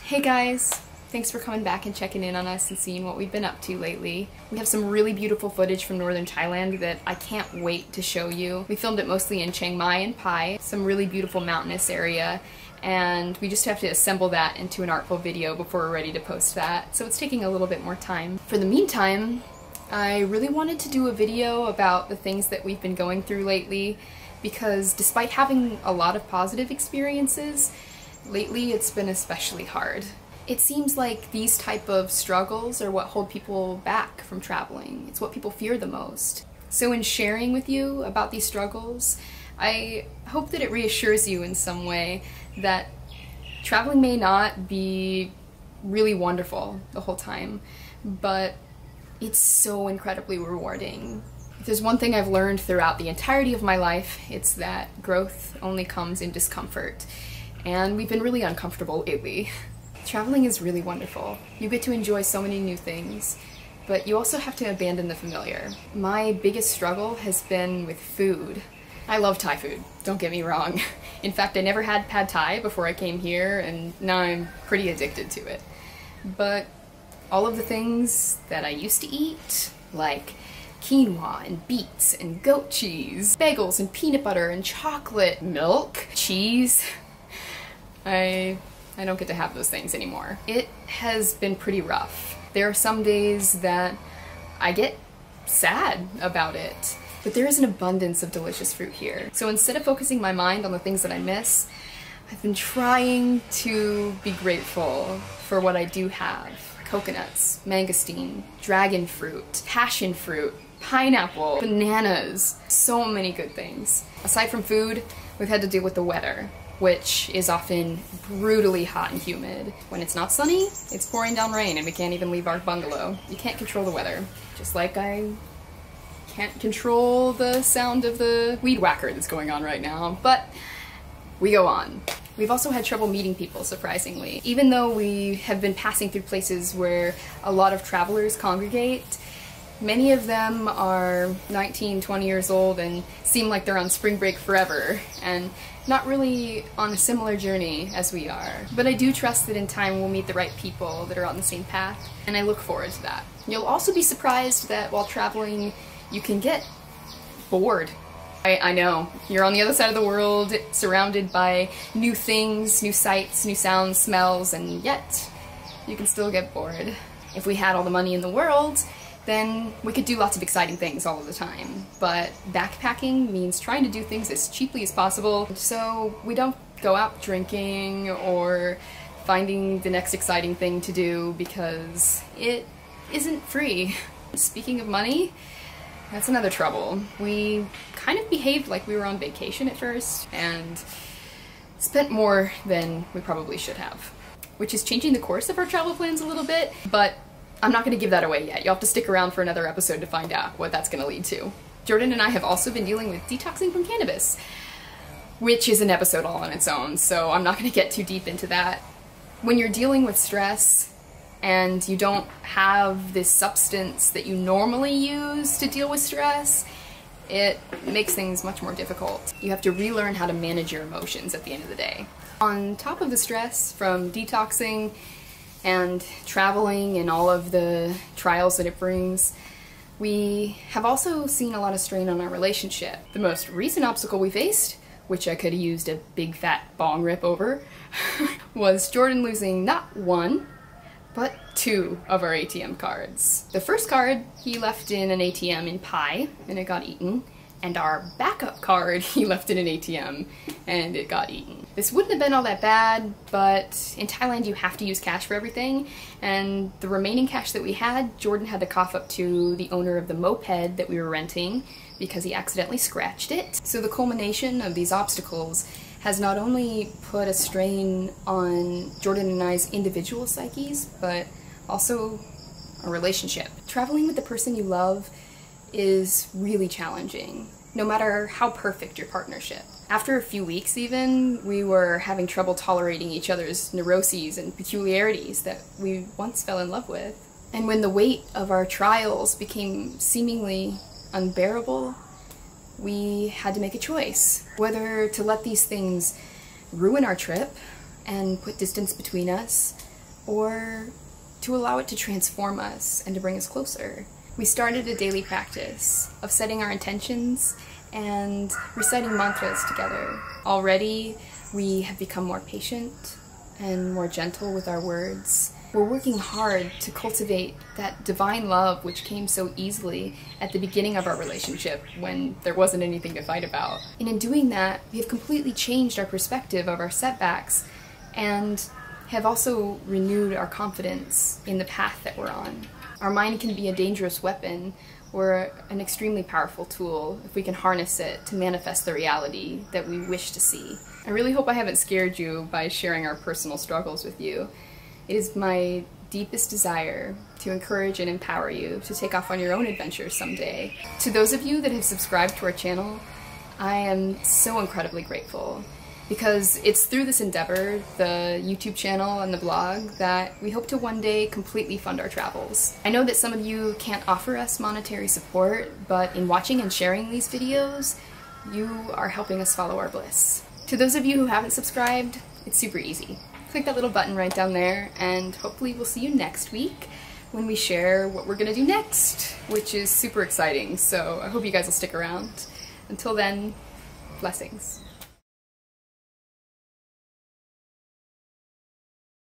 Hey guys! Thanks for coming back and checking in on us and seeing what we've been up to lately. We have some really beautiful footage from northern Thailand that I can't wait to show you. We filmed it mostly in Chiang Mai and Pai, some really beautiful mountainous area, and we just have to assemble that into an artful video before we're ready to post that, so it's taking a little bit more time. For the meantime, I really wanted to do a video about the things that we've been going through lately, because despite having a lot of positive experiences, lately it's been especially hard. It seems like these type of struggles are what hold people back from traveling. It's what people fear the most. So in sharing with you about these struggles, I hope that it reassures you in some way that traveling may not be really wonderful the whole time, but it's so incredibly rewarding. If there's one thing I've learned throughout the entirety of my life, it's that growth only comes in discomfort. And we've been really uncomfortable lately. Traveling is really wonderful. You get to enjoy so many new things, but you also have to abandon the familiar. My biggest struggle has been with food. I love Thai food, don't get me wrong. In fact, I never had pad Thai before I came here, and now I'm pretty addicted to it. But all of the things that I used to eat, like quinoa and beets and goat cheese, bagels and peanut butter and chocolate, milk, cheese, I don't get to have those things anymore. It has been pretty rough. There are some days that I get sad about it, but there is an abundance of delicious fruit here. So instead of focusing my mind on the things that I miss, I've been trying to be grateful for what I do have. Coconuts, mangosteen, dragon fruit, passion fruit, pineapple, bananas, so many good things. Aside from food, we've had to deal with the weather, which is often brutally hot and humid. When it's not sunny, it's pouring down rain and we can't even leave our bungalow. You can't control the weather. Just like I can't control the sound of the weed whacker that's going on right now, but we go on. We've also had trouble meeting people, surprisingly. Even though we have been passing through places where a lot of travelers congregate, many of them are 19, 20 years old and seem like they're on spring break forever, and not really on a similar journey as we are. But I do trust that in time we'll meet the right people that are on the same path, and I look forward to that. You'll also be surprised that while traveling, you can get bored. I know, you're on the other side of the world, surrounded by new things, new sights, new sounds, smells, and yet you can still get bored. If we had all the money in the world, then we could do lots of exciting things all of the time. But backpacking means trying to do things as cheaply as possible, so we don't go out drinking or finding the next exciting thing to do because it isn't free. Speaking of money, that's another trouble. We kind of behaved like we were on vacation at first and spent more than we probably should have, which is changing the course of our travel plans a little bit, but I'm not going to give that away yet. You'll have to stick around for another episode to find out what that's going to lead to. Jordan and I have also been dealing with detoxing from cannabis, which is an episode all on its own, so I'm not going to get too deep into that. When you're dealing with stress and you don't have this substance that you normally use to deal with stress, it makes things much more difficult. You have to relearn how to manage your emotions at the end of the day. On top of the stress from detoxing and traveling and all of the trials that it brings, we have also seen a lot of strain on our relationship. The most recent obstacle we faced, which I could have used a big fat bong rip over, was Jordan losing not one, but two of our ATM cards. The first card he left in an ATM in Pai, and it got eaten, and our backup card he left in an ATM, and it got eaten. This wouldn't have been all that bad, but in Thailand you have to use cash for everything, and the remaining cash that we had, Jordan had to cough up to the owner of the moped that we were renting because he accidentally scratched it. So the culmination of these obstacles has not only put a strain on Jordan and I's individual psyches, but also our relationship. Traveling with the person you love is really challenging, no matter how perfect your partnership. After a few weeks even, we were having trouble tolerating each other's neuroses and peculiarities that we once fell in love with. And when the weight of our trials became seemingly unbearable, we had to make a choice. Whether to let these things ruin our trip and put distance between us, or to allow it to transform us and to bring us closer. We started a daily practice of setting our intentions and reciting mantras together. Already, we have become more patient and more gentle with our words. We're working hard to cultivate that divine love which came so easily at the beginning of our relationship when there wasn't anything to fight about. And in doing that, we have completely changed our perspective of our setbacks and have also renewed our confidence in the path that we're on. Our mind can be a dangerous weapon or an extremely powerful tool if we can harness it to manifest the reality that we wish to see. I really hope I haven't scared you by sharing our personal struggles with you. It is my deepest desire to encourage and empower you to take off on your own adventures someday. To those of you that have subscribed to our channel, I am so incredibly grateful, because it's through this endeavor, the YouTube channel and the blog, that we hope to one day completely fund our travels. I know that some of you can't offer us monetary support, but in watching and sharing these videos, you are helping us follow our bliss. To those of you who haven't subscribed, it's super easy. Click that little button right down there, and hopefully we'll see you next week when we share what we're gonna do next, which is super exciting, so I hope you guys will stick around. Until then, blessings.